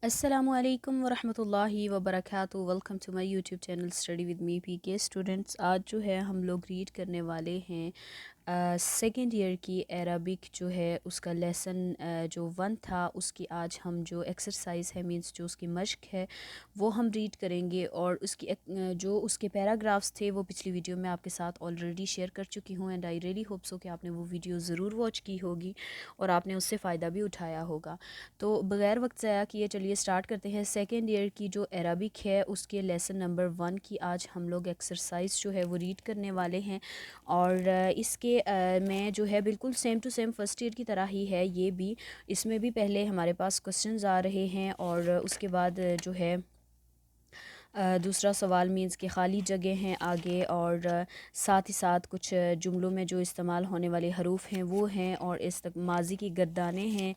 السلام علیکم ورحمۃ اللہ وبرکاتہ. Welcome to my YouTube channel study with me P K. Students, آج جو ہے ہم لوگ ریڈ کرنے والے ہیں سیکنڈ ایئر کی عربک جو ہے اس کا لیسن جو 1 تھا، اس کی آج ہم جو ایکسرسائز ہے مینس جو اس کی مشق ہے وہ ہم ریڈ کریں گے. اور اس کی جو اس کے پیراگرافس تھے وہ پچھلی ویڈیو میں آپ کے ساتھ آلریڈی شیئر کر چکی ہوں، and I really hope so کہ آپ نے وہ ویڈیو ضرور واچ کی ہوگی اور آپ نے اس سے فائدہ بھی اٹھایا ہوگا. تو بغیر وقت ضائع کیے چلیے اسٹارٹ کرتے ہیں. سیکنڈ ایئر کی جو عربک ہے اس کے لیسن نمبر 1 کی آج ہم لوگ ایکسرسائز جو ہے وہ ریڈ کرنے والے ہیں. اور اس کے میں جو ہے بالکل same to same first year کی طرح ہی ہے یہ بھی. اس میں بھی پہلے ہمارے پاس کوسچنز آ رہے ہیں اور اس کے بعد جو ہے دوسرا سوال مینس کہ خالی جگہ ہیں آگے، اور ساتھ ہی ساتھ کچھ جملوں میں جو استعمال ہونے والے حروف ہیں وہ ہیں، اور ماضی کی گردانیں ہیں.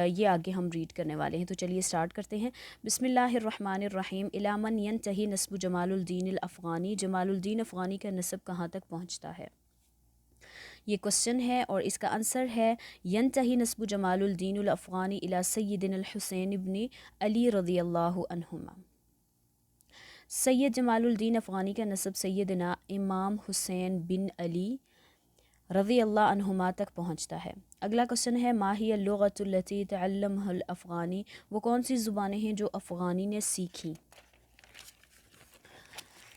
یہ آگے ہم ریڈ کرنے والے ہیں. تو چلیے اسٹارٹ کرتے ہیں. بسم اللہ الرحمن الرحیم. الی من ینتہی نسب جمال الدین الافغانی. جمال الدین افغانی کا نسب کہاں تک پہنچتا ہے؟ یہ کوسچن ہے اور اس کا آنسر ہے ینتہی نسب جمال الدین الافغانی الی سیدنا الحسین ابن علی رضی اللہ عنہما. سید جمال الدین افغانی کا نسب سیدنا امام حسین بن علی رضی اللہ عنہما تک پہنچتا ہے. اگلا کوسچن ہے ما ہی اللغۃ التی تعلمها الافغانی. وہ کون سی زبانیں ہیں جو افغانی نے سیکھیں؟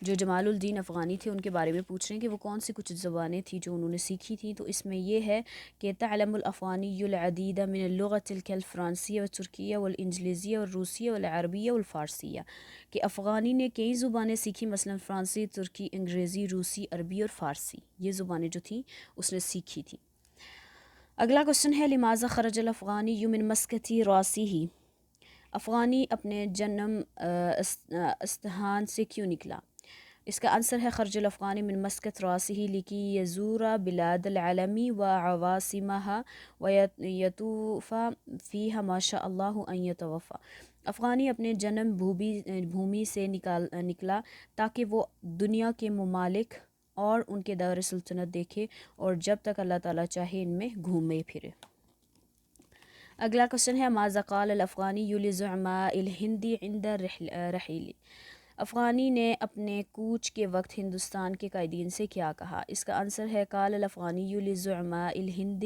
جو جمال الدین افغانی تھے ان کے بارے میں پوچھ رہے ہیں کہ وہ کون سی کچھ زبانیں تھیں جو انہوں نے سیکھی تھیں. تو اس میں یہ ہے کہ تعلم الافغانی العدید من اللغۃ الفرانسیہ والترکیہ والانجلیزیہ والروسیہ والعربیہ والفارسیہ، کہ افغانی نے کئی زبانیں سیکھی، مثلا فرانسی، ترکی، انگریزی، روسی، عربی اور فارسی. یہ زبانیں جو تھیں اس نے سیکھی تھیں. اگلا کوسچن ہے لماذا خرج الافغانی من مسکتی راسیہ. افغانی اپنے جنم استہان سے کیوں نکلا؟ اس کا آنسر ہے خرج الافغانی من مسکت راسہ لکی یزور بلاد العالمی و عواصمہا و یطوف فیہا ما شاء اللہ ان یطوفا. افغانی اپنے جنم بھومی سے نکلا تاکہ وہ دنیا کے ممالک اور ان کے دور سلطنت دیکھے اور جب تک اللہ تعالیٰ چاہے ان میں گھومے پھرے. اگلا کوسچن ہے ماذا قال الافغانی لزعماء الہند عند رحیل. افغانی نے اپنے کوچ کے وقت ہندوستان کے قائدین سے کیا کہا؟ اس کا آنسر ہے قال الافغانی لزعماء الہند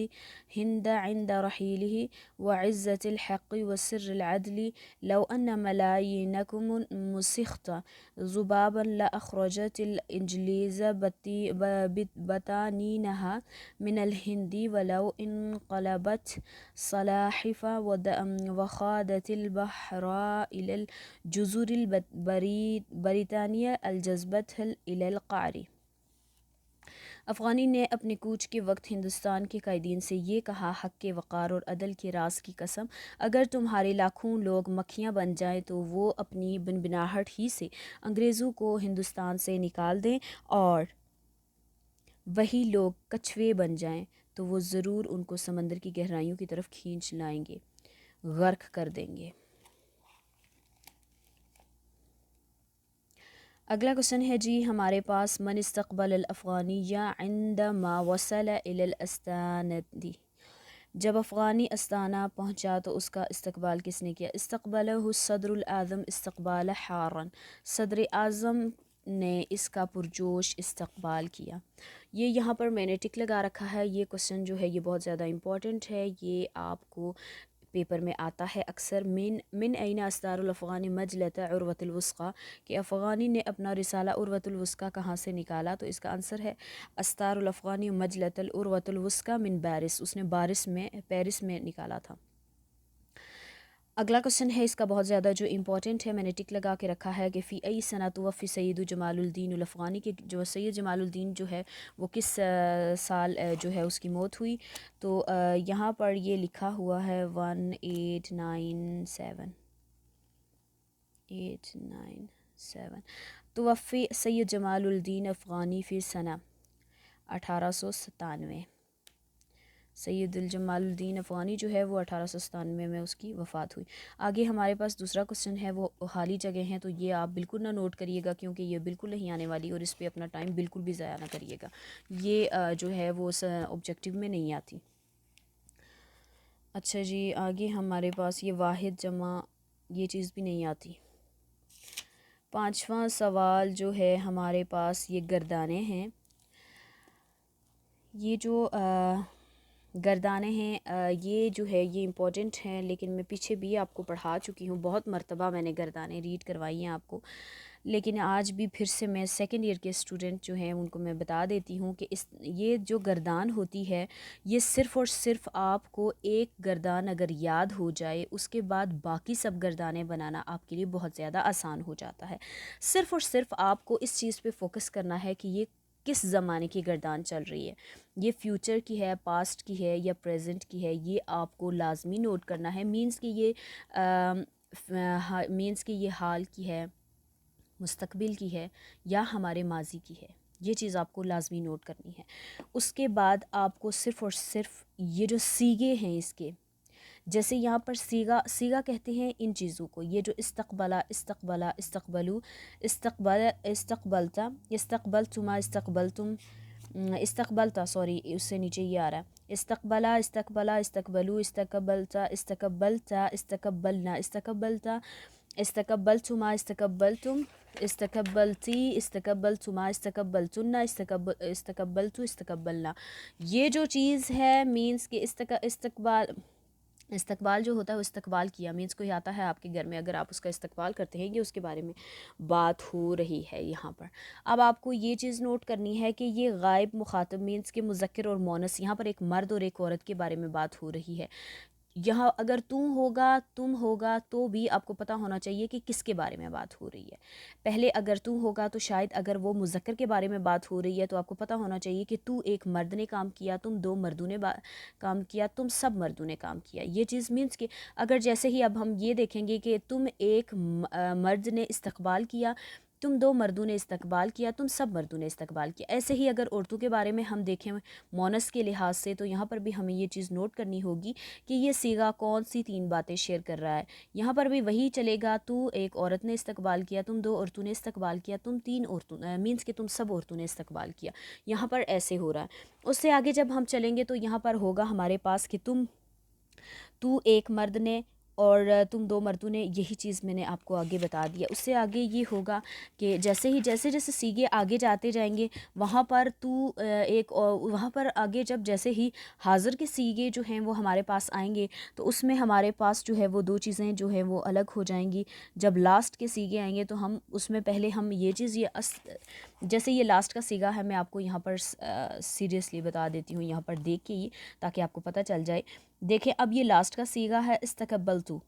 عند رحیلہ وعزت الحق وسر العدل لو ان ملايينكم مسخت ذبابا لاخرجت الانجليز بطانينها من الهند ولو انقلبت صلاحف وخاضت البحر الى الجزر البريطانية الجذبت الى القعر. افغانی نے اپنے کوچ کے وقت ہندوستان کے قائدین سے یہ کہا، حق کے وقار اور عدل کے راز کی قسم، اگر تمہارے لاکھوں لوگ مکھیاں بن جائیں تو وہ اپنی بنبناہٹ ہی سے انگریزوں کو ہندوستان سے نکال دیں، اور وہی لوگ کچھوے بن جائیں تو وہ ضرور ان کو سمندر کی گہرائیوں کی طرف کھینچ لائیں گے، غرق کر دیں گے. اگلا کوسچن ہے جی ہمارے پاس من استقبل الافغانیہ عندما وصل الى الاستانہ. جب افغانی استانہ پہنچا تو اس کا استقبال کس نے کیا؟ استقبلہ الصدر الاعظم استقبال حارا. صدر اعظم نے اس کا پرجوش استقبال کیا. یہ یہاں پر میں نے ٹک لگا رکھا ہے. یہ کوسچن جو ہے یہ بہت زیادہ امپورٹنٹ ہے، یہ آپ کو پیپر میں آتا ہے اکثر. من این استار الافغانی مجلۃ عروۃ الوثقی، کہ افغانی نے اپنا رسالہ عروۃ الوثقی کہاں سے نکالا؟ تو اس کا آنسر ہے استار الافغانی مجلۃ العروۃ الوثقی من بارس. اس نے پیرس میں نکالا تھا. اگلا کوسچن ہے اس کا بہت زیادہ جو امپورٹنٹ ہے، میں نے ٹک لگا کے رکھا ہے کہ فی ای سنہ توفی سید جمال الدین الافغانی، کے جو سید جمال الدین جو ہے وہ کس سال جو ہے اس کی موت ہوئی؟ تو یہاں پر یہ لکھا ہوا ہے 1897. توفی سید جمال الدین افغانی فی سنہ 1897. سید الجمال الدین افغانی جو ہے وہ 1897 میں اس کی وفات ہوئی. آگے ہمارے پاس دوسرا کوسچن ہے، وہ خالی جگہ ہیں، تو یہ آپ بالکل نہ نوٹ کریے گا کیونکہ یہ بالکل نہیں آنے والی، اور اس پہ اپنا ٹائم بالکل بھی ضائع نہ کریے گا. یہ جو ہے وہ آبجیکٹیو میں نہیں آتی. اچھا جی، آگے ہمارے پاس یہ واحد جمع یہ چیز بھی نہیں آتی۔ پانچواں سوال جو ہے ہمارے پاس یہ گردانے ہیں۔ یہ جو گردانے ہیں یہ جو ہے یہ امپورٹنٹ ہیں، لیکن میں پیچھے بھی آپ کو پڑھا چکی ہوں، بہت مرتبہ میں نے گردانے ریڈ کروائی ہیں آپ کو، لیکن آج بھی پھر سے میں سیکنڈ ایئر کے اسٹوڈنٹ جو ہیں ان کو میں بتا دیتی ہوں کہ یہ جو گردان ہوتی ہے یہ صرف اور صرف آپ کو ایک گردان اگر یاد ہو جائے اس کے بعد باقی سب گردانے بنانا آپ کے لیے بہت زیادہ آسان ہو جاتا ہے۔ صرف اور صرف آپ کو اس چیز پہ فوکس کرنا ہے کہ یہ کس زمانے کی گردان چل رہی ہے، یہ فیوچر کی ہے، پاسٹ کی ہے یا پریزنٹ کی ہے، یہ آپ کو لازمی نوٹ کرنا ہے۔ مینس کہ یہ حال کی ہے، مستقبل کی ہے یا ہمارے ماضی کی ہے، یہ چیز آپ کو لازمی نوٹ کرنی ہے۔ اس کے بعد آپ کو صرف اور صرف یہ جو سیگے ہیں اس کے، جیسے یہاں پر سیگا کہتے ہیں ان چیزوں کو، یہ جو استقبلا، استقبلو، استقبلتا، استقبلتما، استقبلتا، سوری اس سے نیچے یہ آ رہا ہے، استقبلا، استقبلو، استقبلتا، استقبلنا، استقبلتما، استقبلتم، استقبلتی، استقبلتما، استقبلتن، استقبلنا۔ یہ جو چیز ہے مینس کہ استقبال جو ہوتا ہے وہ استقبال کیا مینس کوئی آتا ہے آپ کے گھر میں، اگر آپ اس کا استقبال کرتے ہیں، یہ اس کے بارے میں بات ہو رہی ہے یہاں پر۔ اب آپ کو یہ چیز نوٹ کرنی ہے کہ یہ غائب مخاطب مینس کے مذکر اور مونس، یہاں پر ایک مرد اور ایک عورت کے بارے میں بات ہو رہی ہے۔ یہاں اگر تم ہوگا تو بھی آپ کو پتہ ہونا چاہیے کہ کس کے بارے میں بات ہو رہی ہے۔ پہلے اگر تو ہوگا تو شاید اگر وہ مذکر کے بارے میں بات ہو رہی ہے تو آپ کو پتہ ہونا چاہیے کہ تو ایک مرد نے کام کیا، تم دو مردوں نے کام کیا، تم سب مردوں نے کام کیا۔ یہ چیز مینس کہ اگر جیسے ہی اب ہم یہ دیکھیں گے کہ تم ایک مرد نے استقبال کیا، تم دو مردوں نے استقبال کیا، تم سب مردوں نے استقبال کیا۔ ایسے ہی اگر عورتوں کے بارے میں ہم دیکھیں مونس کے لحاظ سے تو یہاں پر بھی ہمیں یہ چیز نوٹ کرنی ہوگی کہ یہ صیغہ کون سی تین باتیں شیئر کر رہا ہے۔ یہاں پر بھی وہی چلے گا، تو ایک عورت نے استقبال کیا، تم دو عورتوں نے استقبال کیا، تم تین عورتوں مینس کہ تم سب عورتوں نے استقبال کیا۔ یہاں پر ایسے ہو رہا ہے۔ اس سے آگے جب ہم چلیں گے تو یہاں پر ہوگا ہمارے پاس کہ تو ایک مرد نے اور تم دو مردوں نے، یہی چیز میں نے آپ کو آگے بتا دیا۔ اس سے آگے یہ ہوگا کہ جیسے سیگے آگے جاتے جائیں گے وہاں پر وہاں پر آگے جیسے ہی حاضر کے سیگے جو ہیں وہ ہمارے پاس آئیں گے تو اس میں ہمارے پاس جو ہے وہ دو چیزیں جو ہیں وہ الگ ہو جائیں گی۔ جب لاسٹ کے سیگے آئیں گے تو ہم اس میں پہلے ہم یہ چیز جیسے یہ لاسٹ کا سیگا ہے، میں آپ کو یہاں پر سیریسلی بتا دیتی ہوں، یہاں پر دیکھ کے ہی تاکہ آپ کو پتہ چل جائے۔ دیکھیں اب یہ لاسٹ کا سیگا ہے استقبلتو،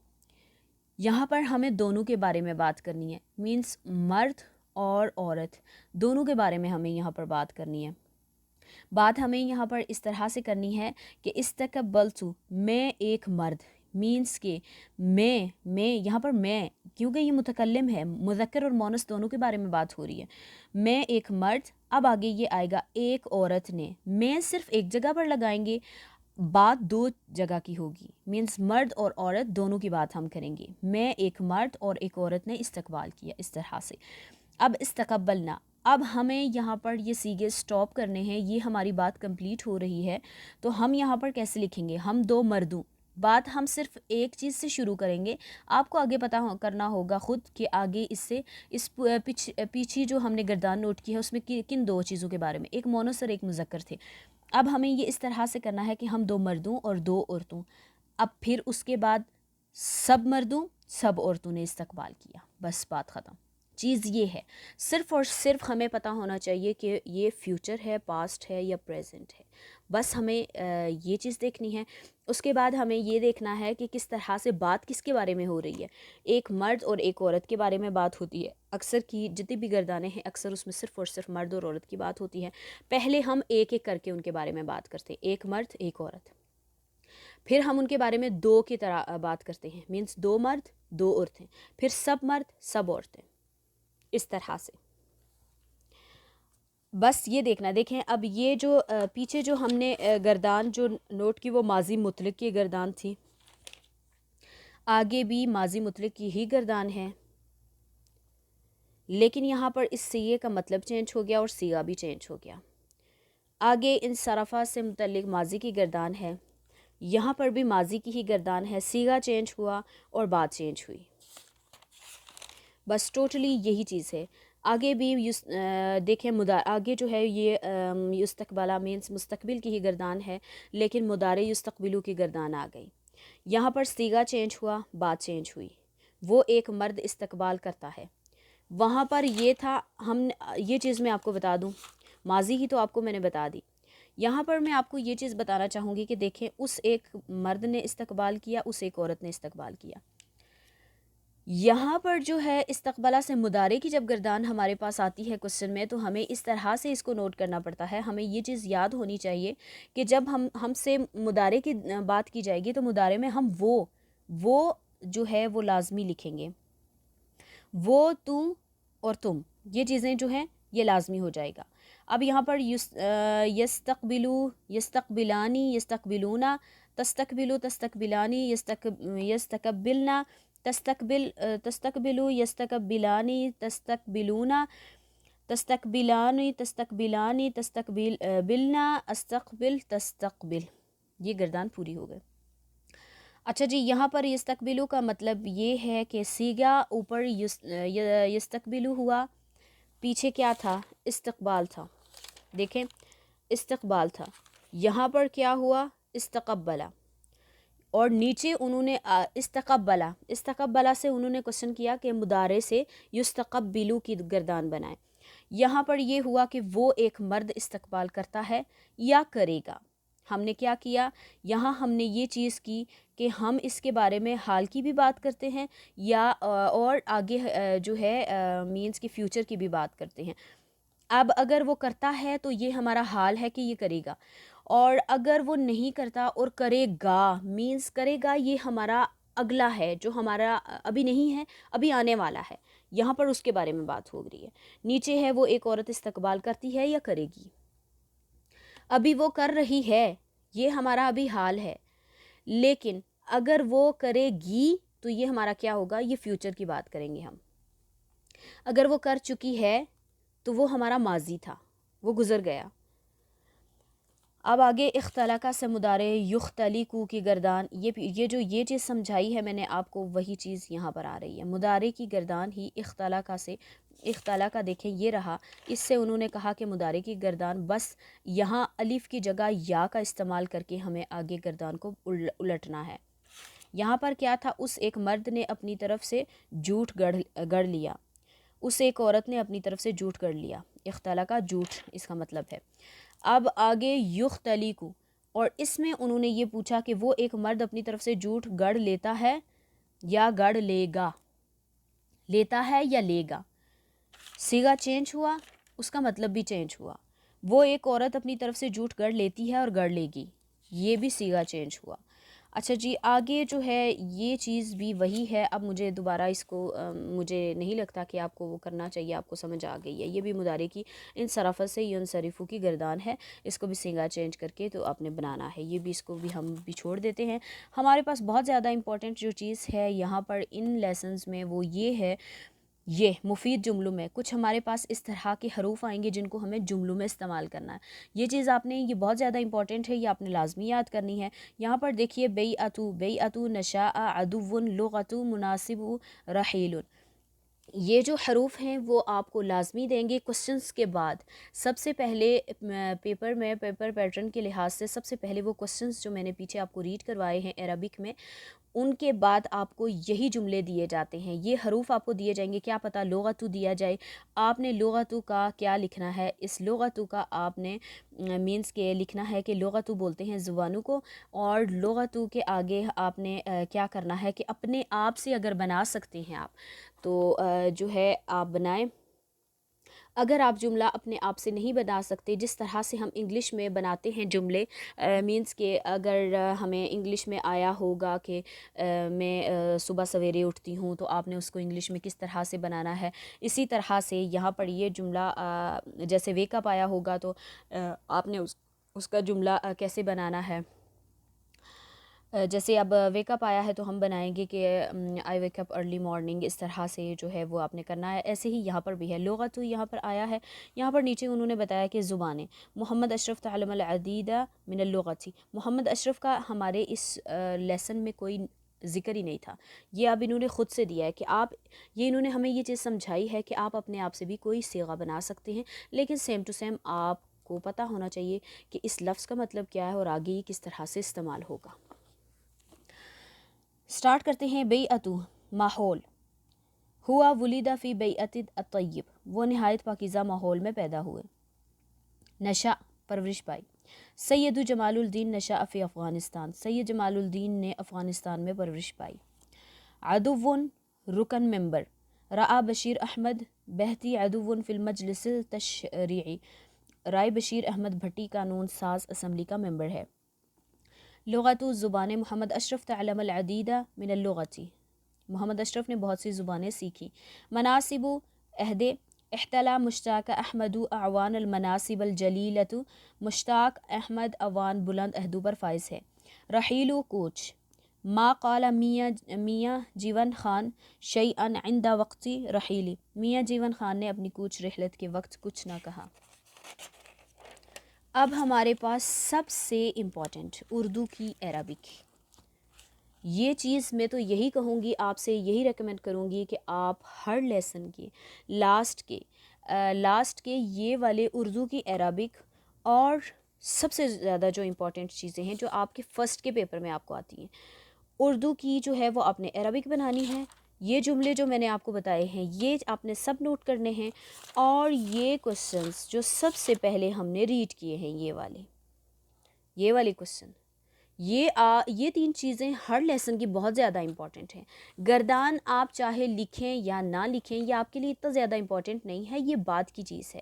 یہاں پر ہمیں دونوں کے بارے میں بات کرنی ہے، مینس مرد اور عورت دونوں کے بارے میں ہمیں یہاں پر بات کرنی ہے۔ بات ہمیں یہاں پر اس طرح سے کرنی ہے کہ استقبلتو، میں ایک مرد، مینس کہ میں یہاں پر میں، کیونکہ یہ متکلم ہے، مذکر اور مونس دونوں کے بارے میں بات ہو رہی ہے، میں ایک مرد۔ اب آگے یہ آئے گا ایک عورت نے، میں صرف ایک جگہ پر لگائیں گے، بات دو جگہ کی ہوگی، مینس مرد اور عورت دونوں کی بات ہم کریں گے۔ میں ایک مرد اور ایک عورت نے استقبال کیا، اس طرح سے۔ اب استقبلنا، اب ہمیں یہاں پر یہ سیگے سٹاپ کرنے ہیں، یہ ہماری بات کمپلیٹ ہو رہی ہے تو ہم یہاں پر کیسے لکھیں گے؟ ہم دو مردوں، بات ہم صرف ایک چیز سے شروع کریں گے، آپ کو آگے پتہ کرنا ہوگا خود کہ آگے اس پیچھے جو ہم نے گردان نوٹ کی ہے اس میں کن دو چیزوں کے بارے میں، ایک مونس اور ایک مذکر تھے۔ اب ہمیں یہ اس طرح سے کرنا ہے کہ ہم دو مردوں اور دو عورتوں، اب پھر اس کے بعد سب مردوں سب عورتوں نے استقبال کیا، بس بات ختم۔ چیز یہ ہے، صرف اور صرف ہمیں پتہ ہونا چاہیے کہ یہ فیوچر ہے، پاسٹ ہے یا پریزنٹ ہے، بس ہمیں یہ چیز دیکھنی ہے۔ اس کے بعد ہمیں یہ دیکھنا ہے کہ کس طرح سے بات کس کے بارے میں ہو رہی ہے۔ ایک مرد اور ایک عورت کے بارے میں بات ہوتی ہے، اکثر کی جتنی بھی گردانیں ہیں اکثر اس میں صرف اور صرف مرد اور عورت کی بات ہوتی ہے۔ پہلے ہم ایک ایک کر کے ان کے بارے میں بات کرتے ہیں، ایک مرد ایک عورت، پھر ہم ان کے بارے میں دو کی طرح بات کرتے ہیں، مینس دو مرد دو عورتیں، پھر سب مرد سب عورتیں، اس طرح سے۔ بس یہ دیکھنا، دیکھیں اب یہ جو پیچھے جو ہم نے گردان جو نوٹ کی وہ ماضی مطلق کی گردان تھی، آگے بھی ماضی مطلق کی ہی گردان ہے، لیکن یہاں پر اس سیغے کا مطلب چینج ہو گیا اور سیغہ بھی چینج ہو گیا۔ آگے انصرفہ سے متعلق ماضی کی گردان ہے، یہاں پر بھی ماضی کی ہی گردان ہے، سیغہ چینج ہوا اور بات چینج ہوئی۔ بس ٹوٹلی یہی چیز ہے. آگے بھی دیکھیں آگے جو ہے یہ یستقبلا مینس مستقبل کی ہی گردان ہے، لیکن مضارع یستقبلو کی گردان آ گئی. یہاں پر صیغہ چینج ہوا، بات چینج ہوئی. وہ ایک مرد استقبال کرتا ہے، وہاں پر یہ تھا یہ چیز میں آپ کو بتا دوں، ماضی ہی تو آپ کو میں نے بتا دی. یہاں پر میں آپ کو یہ چیز بتانا چاہوں گی کہ دیکھیں اس ایک مرد نے استقبال کیا، اس ایک عورت نے استقبال کیا. یہاں پر جو ہے استقبالہ سے مضارع کی جب گردان ہمارے پاس آتی ہے کوسچن میں، تو ہمیں اس طرح سے اس کو نوٹ کرنا پڑتا ہے. ہمیں یہ چیز یاد ہونی چاہیے کہ جب ہم سے مضارع کی بات کی جائے گی تو مضارع میں ہم وہ جو ہے وہ لازمی لکھیں گے. وہ، تو اور تم، یہ چیزیں جو ہیں یہ لازمی ہو جائے گا. اب یہاں پر یستقبلو، یستقبلانی، یستقبلونا، تستقبلو، تستقبلانی، یستقبلنا، تستقبلو، یستقبلانی، تستقبلونا، تستقبلانی، تستقبلانی، تستقبلنا، استقبل، تستقبل. یہ گردان پوری ہو گئی. اچھا جی، یہاں پر یستقبلو کا مطلب یہ ہے کہ صیغہ اوپر یستقبلو ہوا، پیچھے کیا تھا؟ استقبال تھا. دیکھیں استقبال تھا، یہاں پر کیا ہوا؟ استقبلا. اور نیچے انہوں نے استقبلا سے انہوں نے کوسچن کیا کہ مضارع سے یستقبلو کی گردان بنائے. یہاں پر یہ ہوا کہ وہ ایک مرد استقبال کرتا ہے یا کرے گا. ہم نے کیا کیا یہاں؟ ہم نے یہ چیز کی کہ ہم اس کے بارے میں حال کی بھی بات کرتے ہیں یا اور آگے جو ہے مینس کی فیوچر کی بھی بات کرتے ہیں. اب اگر وہ کرتا ہے تو یہ ہمارا حال ہے کہ یہ کرے گا، اور اگر وہ نہیں کرتا اور کرے گا مینس کرے گا، یہ ہمارا اگلا ہے جو ہمارا ابھی نہیں ہے، ابھی آنے والا ہے. یہاں پر اس کے بارے میں بات ہو رہی ہے. نیچے ہے وہ ایک عورت استقبال کرتی ہے یا کرے گی. ابھی وہ کر رہی ہے، یہ ہمارا ابھی حال ہے، لیکن اگر وہ کرے گی تو یہ ہمارا کیا ہوگا؟ یہ فیوچر کی بات کریں گے ہم. اگر وہ کر چکی ہے تو وہ ہمارا ماضی تھا، وہ گزر گیا. اب آگے اختلقہ سے مضارع یختلقو کی گردان، یہ چیز سمجھائی ہے میں نے آپ کو، وہی چیز یہاں پر آ رہی ہے. مضارع کی گردان ہی اختلقہ سے، اختلقہ دیکھیں یہ رہا، اس سے انہوں نے کہا کہ مضارع کی گردان بس یہاں الف کی جگہ یا کا استعمال کر کے ہمیں آگے گردان کو الٹنا ہے. یہاں پر کیا تھا؟ اس ایک مرد نے اپنی طرف سے جھوٹ گڑھ لیا، اس ایک عورت نے اپنی طرف سے جھوٹ گڑھ لیا. اختلقہ جھوٹ اس کا مطلب ہے. اب آگے یختلقو، اور اس میں انہوں نے یہ پوچھا کہ وہ ایک مرد اپنی طرف سے جھوٹ گڑھ لیتا ہے یا گڑھ لے گا. لیتا ہے یا لے گا. صیغہ چینج ہوا، اس کا مطلب بھی چینج ہوا. وہ ایک عورت اپنی طرف سے جھوٹ گڑھ لیتی ہے اور گڑھ لے گی، یہ بھی صیغہ چینج ہوا. اچھا جی، آگے جو ہے یہ چیز بھی وہی ہے. اب مجھے دوبارہ اس کو مجھے نہیں لگتا کہ آپ کو وہ کرنا چاہیے، آپ کو سمجھ آ گئی ہے. یہ بھی مضارع کی انصرافت سے ینصرفو کی گردان ہے، اس کو بھی صیغہ چینج کر کے تو آپ نے بنانا ہے. یہ بھی اس کو بھی ہم بھی چھوڑ دیتے ہیں. ہمارے پاس بہت زیادہ امپورٹنٹ جو چیز ہے یہاں پر ان لیسنز میں وہ یہ ہے، یہ مفید جملوں میں کچھ ہمارے پاس اس طرح کے حروف آئیں گے جن کو ہمیں جملوں میں استعمال کرنا ہے. یہ چیز آپ نے، یہ بہت زیادہ امپورٹنٹ ہے، یہ آپ نے لازمی یاد کرنی ہے. یہاں پر دیکھیے بیعتو نشاء عدو لغتو مناسب رحیل، یہ جو حروف ہیں وہ آپ کو لازمی دیں گے کوسچنس کے بعد. سب سے پہلے پیپر پیٹرن کے لحاظ سے سب سے پہلے وہ کوسچنس جو میں نے پیچھے آپ کو ریڈ کروائے ہیں عربک میں، ان کے بعد آپ کو یہی جملے دیے جاتے ہیں، یہ حروف آپ کو دیے جائیں گے. کیا پتہ لغتو دیا جائے، آپ نے لغتو کا کیا لکھنا ہے؟ اس لغتو کا آپ نے مینس کے لکھنا ہے کہ لغتو بولتے ہیں زبانوں کو، اور لغتو کے آگے آپ نے کیا کرنا ہے کہ اپنے آپ سے اگر بنا سکتے ہیں آپ تو جو ہے آپ بنائیں. اگر آپ جملہ اپنے آپ سے نہیں بنا سکتے، جس طرح سے ہم انگلش میں بناتے ہیں جملے، مینس کہ اگر ہمیں انگلش میں آیا ہوگا کہ میں صبح سویرے اٹھتی ہوں، تو آپ نے اس کو انگلش میں کس طرح سے بنانا ہے. اسی طرح سے یہاں پر یہ جملہ جیسے ویک اپ آیا ہوگا تو آپ نے اس کا جملہ کیسے بنانا ہے. جیسے اب ویک اپ آیا ہے تو ہم بنائیں گے کہ I wake up early morning, اس طرح سے جو ہے وہ آپ نے کرنا ہے. ایسے ہی یہاں پر بھی ہے. لغتو یہاں پر آیا ہے، یہاں پر نیچے انہوں نے بتایا کہ زبانیں. محمد اشرف تعلم العدید من اللغتی، محمد اشرف کا ہمارے اس لیسن میں کوئی ذکر ہی نہیں تھا. یہ اب انہوں نے خود سے دیا ہے کہ آپ, یہ انہوں نے ہمیں یہ چیز سمجھائی ہے کہ آپ اپنے آپ سے بھی کوئی صیغہ بنا سکتے ہیں, لیکن سیم ٹو سیم آپ کو پتہ ہونا چاہیے کہ اس لفظ کا مطلب کیا ہے اور آگے یہ کس طرح سے استعمال ہوگا. سٹارٹ کرتے ہیں. بیعتو ماحول, ہوا ولد فی بیعت الطیب, وہ نہایت پاکیزہ ماحول میں پیدا ہوئے. نشا, پرورش پائی. سید جمال الدین نشا فی افغانستان, سید جمال الدین نے افغانستان میں پرورش پائی. عدوٌ, رکن ممبر. رعا بشیر احمد بہتی عدوٌ فی المجلس التشریعی, رائے بشیر احمد بھٹی قانون ساز اسمبلی کا ممبر ہے. لغت, زبان. محمد اشرف تعلم العدید من اللغتی, محمد اشرف نے بہت سی زبانیں سیکھی. مناصب, عہدے. احتلا مشتاق احمد اعوان المناصب الجلیلۃ, مشتاق احمد اعوان بلند عہدوں پر فائز ہے. رحیل, کوچ. ما قال میاں جیون خان شیئا عند وقت رحیلی, میاں جیون خان نے اپنی کوچ رحلت کے وقت کچھ نہ کہا. اب ہمارے پاس سب سے امپورٹنٹ اردو کی عربک. یہ چیز میں تو یہی کہوں گی, آپ سے یہی ریکمینڈ کروں گی کہ آپ ہر لیسن کے لاسٹ کے یہ والے اردو کی عربک, اور سب سے زیادہ جو امپورٹنٹ چیزیں ہیں جو آپ کے فرسٹ کے پیپر میں آپ کو آتی ہیں, اردو کی جو ہے وہ آپ نے عربک بنانی ہے. یہ جملے جو میں نے آپ کو بتائے ہیں یہ آپ نے سب نوٹ کرنے ہیں, اور یہ کوسچنس جو سب سے پہلے ہم نے ریڈ کیے ہیں یہ والے کوسچن, یہ 3 چیزیں ہر لیسن کی بہت زیادہ امپورٹنٹ ہیں. گردان آپ چاہے لکھیں یا نہ لکھیں, یہ آپ کے لیے اتنا زیادہ امپورٹنٹ نہیں ہے, یہ بات کی چیز ہے.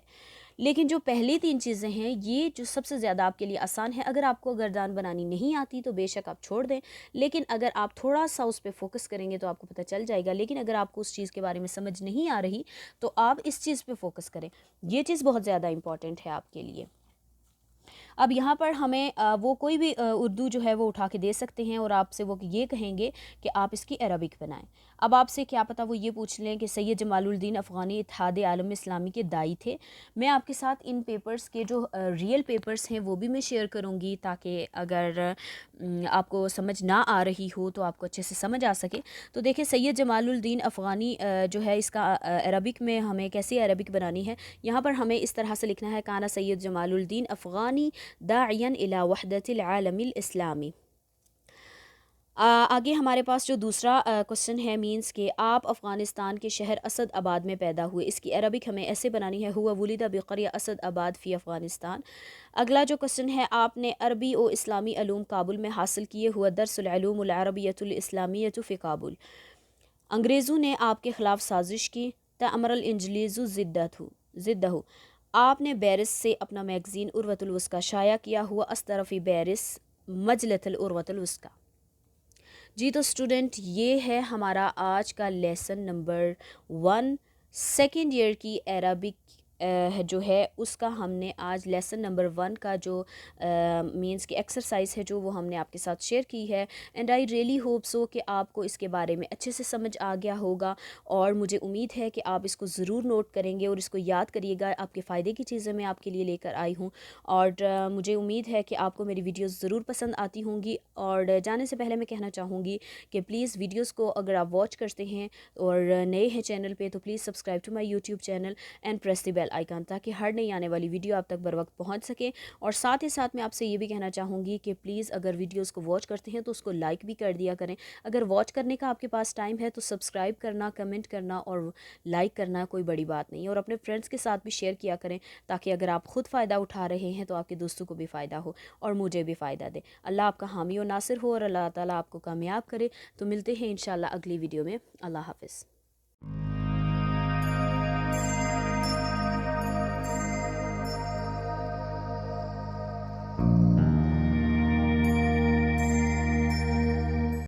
لیکن جو پہلی 3 چیزیں ہیں یہ جو سب سے زیادہ آپ کے لیے آسان ہے. اگر آپ کو گردان بنانی نہیں آتی تو بے شک آپ چھوڑ دیں, لیکن اگر آپ تھوڑا سا اس پہ فوکس کریں گے تو آپ کو پتہ چل جائے گا. لیکن اگر آپ کو اس چیز کے بارے میں سمجھ نہیں آ رہی تو آپ اس چیز پہ فوکس کریں, یہ چیز بہت زیادہ امپورٹنٹ ہے آپ کے لیے. اب یہاں پر ہمیں وہ کوئی بھی اردو جو ہے وہ اٹھا کے دے سکتے ہیں, اور آپ سے وہ یہ کہیں گے کہ آپ اس کی عربک بنائیں. اب آپ سے کیا پتہ وہ یہ پوچھ لیں کہ سید جمال الدین افغانی اتحاد عالم اسلامی کے دائی تھے. میں آپ کے ساتھ ان پیپرز کے جو ریئل پیپرز ہیں وہ بھی میں شیئر کروں گی, تاکہ اگر آپ کو سمجھ نہ آ رہی ہو تو آپ کو اچھے سے سمجھ آ سکے. تو دیکھیں سید جمال الدین افغانی جو ہے اس کا عربک میں ہمیں کیسی عربک بنانی ہے. یہاں پر ہمیں اس طرح سے لکھنا ہے, کانا سید جمال الدین افغانی داعیا الی وحدت العالم الاسلامی. آگے ہمارے پاس جو دوسرا کوسچن ہے, مینس کہ آپ افغانستان کے شہر اسد آباد میں پیدا ہوئے. اس کی عربک ہمیں ایسے بنانی ہے, ہوا ولد بقریہ اسد آباد فی افغانستان. اگلا جو کوسچن ہے, آپ نے عربی و اسلامی علوم کابل میں حاصل کیے, ہوا درس العلوم العربیۃ الاسلامیۃ فی کابل. انگریزوں نے آپ کے خلاف سازش کی, تأمر الانجلیز ضدہ. آپ نے بیرس سے اپنا میگزین اروۃ الوثقی شائع کیا, ہوا اصدر فی بیرس مجلۃ الاروۃ الوثقی. جی تو اسٹوڈنٹ یہ ہے ہمارا آج کا لیسن نمبر 1 سیکنڈ ایئر کی عربک جو ہے اس کا ہم نے آج لیسن نمبر 1 کا جو مینس کی ایکسرسائز ہے جو وہ ہم نے آپ کے ساتھ شیئر کی ہے. And I really hope so کہ آپ کو اس کے بارے میں اچھے سے سمجھ آ گیا ہوگا, اور مجھے امید ہے کہ آپ اس کو ضرور نوٹ کریں گے اور اس کو یاد کریے گا. آپ کے فائدے کی چیزیں میں آپ کے لیے لے کر آئی ہوں, اور مجھے امید ہے کہ آپ کو میری ویڈیوز ضرور پسند آتی ہوں گی. اور جانے سے پہلے میں کہنا چاہوں گی کہ پلیز ویڈیوز کو اگر آپ واچ کرتے ہیں اور نئے ہیں چینل پہ تو please subscribe to my YouTube channel and press the bell icon, تاکہ ہر نئی آنے والی ویڈیو آپ تک بر وقت پہنچ سکے. اور ساتھ ہی ساتھ میں آپ سے یہ بھی کہنا چاہوں گی کہ پلیز اگر ویڈیوز کو واچ کرتے ہیں تو اس کو لائک بھی کر دیا کریں. اگر واچ کرنے کا آپ کے پاس ٹائم ہے تو سبسکرائب کرنا, کمنٹ کرنا اور لائک کرنا کوئی بڑی بات نہیں, اور اپنے فرینڈس کے ساتھ بھی شیئر کیا کریں, تاکہ اگر آپ خود فائدہ اٹھا رہے ہیں تو آپ کے دوستوں کو بھی فائدہ ہو اور مجھے بھی فائدہ دے. اللہ آپ کا حامی و ناصر ہو, اور اللہ تعالیٰ آپ کو کامیاب کرے. تو ملتے ہیں انشاءاللہ اگلی ویڈیو میں. اللہ حافظ.